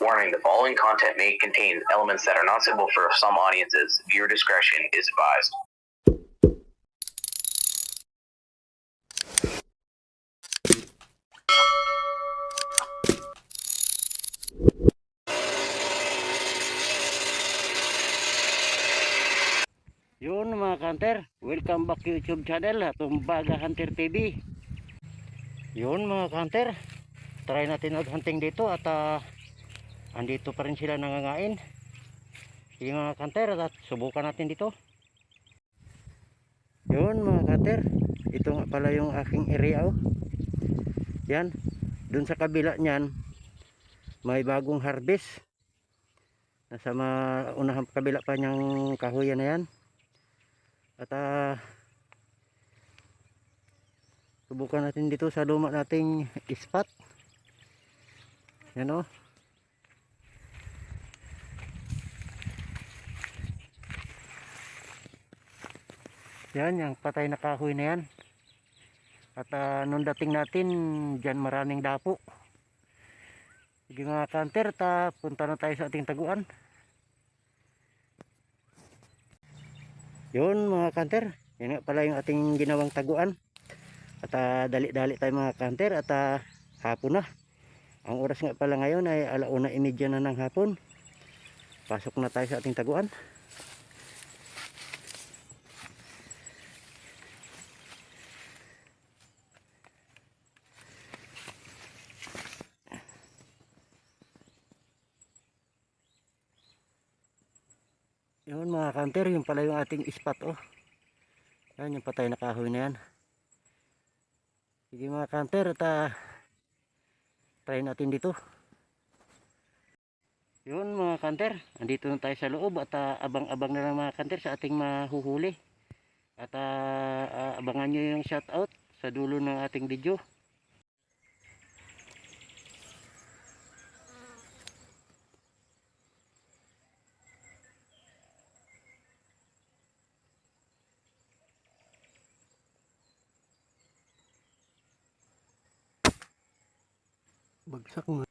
Warning, the following content may contain elements that are not suitable for some audiences. Viewer discretion is advised. Yun mga hunter, welcome back to YouTube channel atong Baga Hunter TV. Yun mga hunter, try natin mag-hunting dito at andito pa rin sila nangangain. Sige mga hunter, at subukan natin dito. Yun mga hunter, ito nga pala yung aking area. Yan, dun sa kabila nyan may bagong harvest. Nasa unahang kabila pa niyang kahoyan na yan. At subukan natin dito sa luma nating spot. Yan o. Yan, yung patay na kahoy na yan. At nung dating natin, dyan maraming dapo. Sige mga hunter, punta na tayo sa ating taguan. Yun mga hunter, yan nga pala yung ating ginawang taguan. At dali-dali tayo mga hunter at hapon na. Ang oras nga pala ngayon ay 1:30 na ng hapon. Pasok na tayo sa ating taguan. Yun mga hunter, yung pala yung ating spot oh. Yan yung patay na kahoy na yan. Sige mga hunter, at try natin dito. Yun mga hunter, andito na tayo sa loob at abang-abang na lang mga hunter sa ating mahuhuli. At abangan nyo yung shoutout sa dulo ng ating video. Bagsak nga.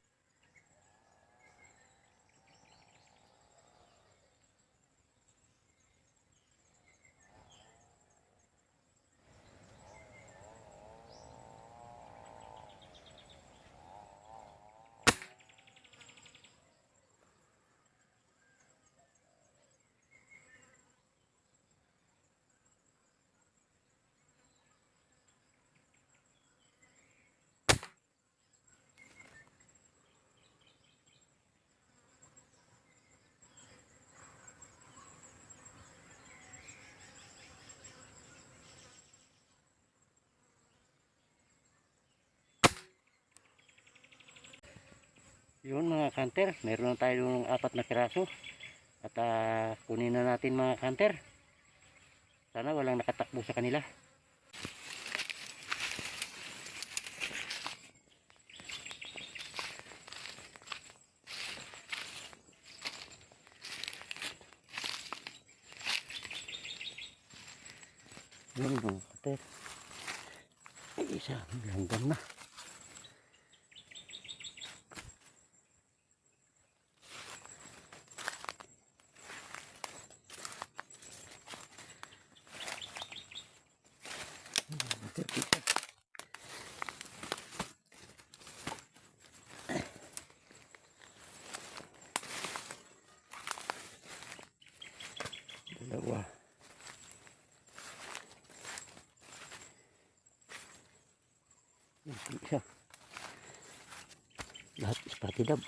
Yun mga hunter, meron na tayo ng 4 na piraso. At kunin na natin mga hunter. Sana walang nakatakbo sa kanila. Yun mga hunter, ay isa langgam na. Dalawa. Isa. Lahat spotted up.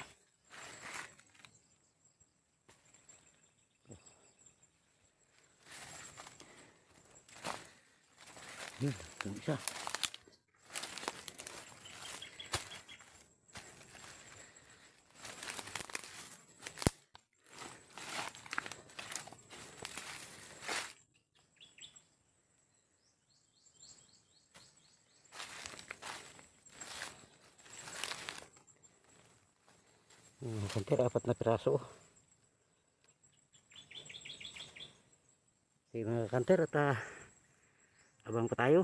Yun, itong isa. Hunter, 4 na piraso. Sige mga hunter, at abang pa tayo.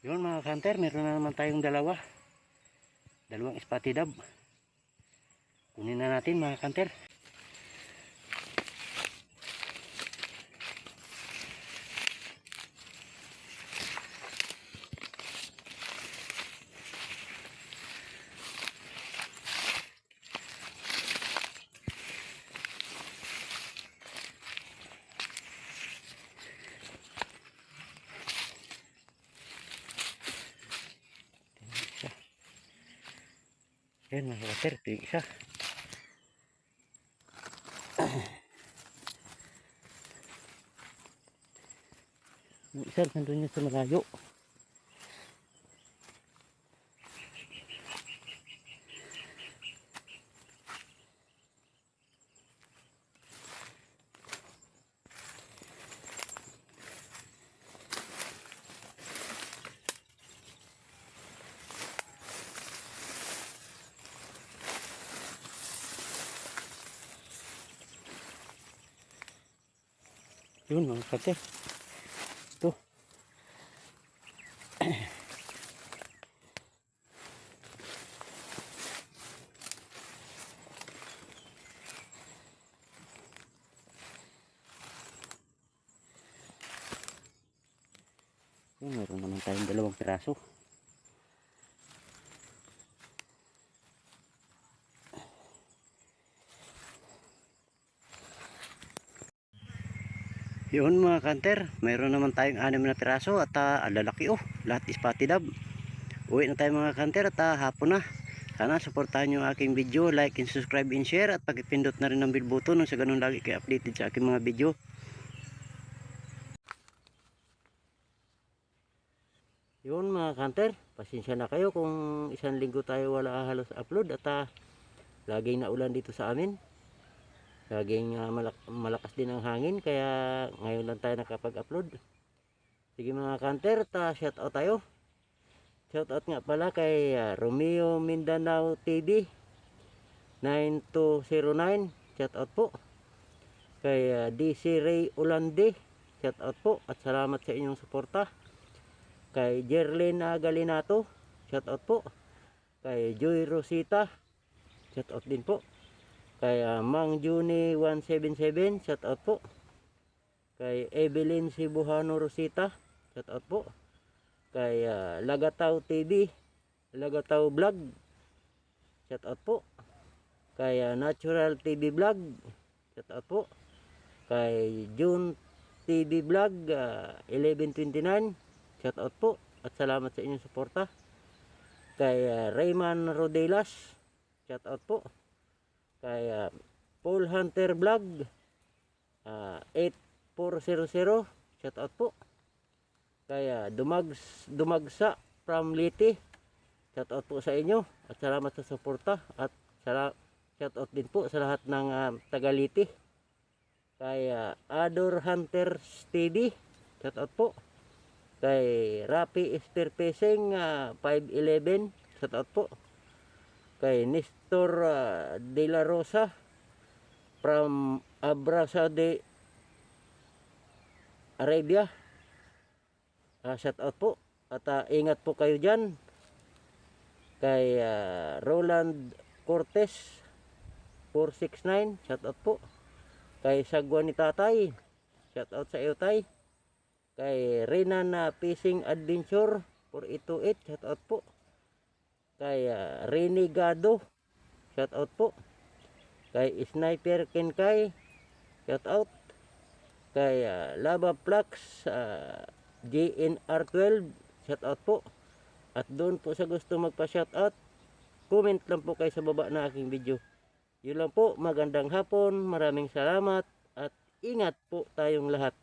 Yun mga kanter, meron na naman tayong dalawang spotted dove. Kunin na natin mga kanter. Yan mga kanter, ito yung isa. Yung isa nandun niya sa malayo. Yun mga kanter. Ito. Meron naman tayong dalawang piraso. Yun mga kanter, mayroon naman tayong 6 na piraso at lalaki lahat spotted dove. Uwi na tayo mga kanter at hapon na. Sana suportahan nyo aking video, like and subscribe and share at pagpindot na rin ng bell button sa ganun lagi kayo updated sa aking mga video. Yun mga kanter, pasensya na kayo kung isang linggo tayo wala halos upload at laging naulan dito sa amin. Laging malakas din ang hangin kaya ngayon lang tayo nakapag-upload. Sige mga kanter, shout out tayo. Shout out nga pala kay Romeo Mindanao TV 9209. Shout out po. Kay DC Ray Ulande. Shout out po at salamat sa inyong suporta. Kay Jerlyn Galinato. Shout out po. Kay Joy Rosita. Shout out din po. Kay Mang Juni 177. Shout out po. Kay Evelyn Sibuhano Rosita. Shout out po. Kay Lagataw TV, Lagataw Vlog. Shout out po. Kay Natural TV Vlog. Shout out po. Kay June TV Vlog 1129. Shout out po at salamat sa inyong suporta. Kay Rayman Rodelas. Shout out po. Kay Paul Hunter Vlog 8400. Shout out po. Kay Dumagsa from Liti. Shout out po sa inyo at salamat sa suporta at shout out din po sa lahat ng taga Liti. Kay Ador Hunters TV. Shout out po. Kay Rapi Spearfishing 511. Shout out po. Kay Nestor De La Rosa from Abrasa de Arabia. Shout out po at ingat po kayo dyan. Kay Roland Cortez 469. Shout out po. Kay Sagwa ni Tatay. Shout out sa iyo tay. Kay Renan Fishing Adventure 4828. Shout out po. Kay Renegado. Shout out po. Kay Sniper Kenkay. Shout out. Kay Lava Flux GNR12. Shout out po. At doon po sa gusto magpa-shout out, comment lang po kayo sa baba na aking video. Yun lang po. Magandang hapon. Maraming salamat at ingat po tayong lahat.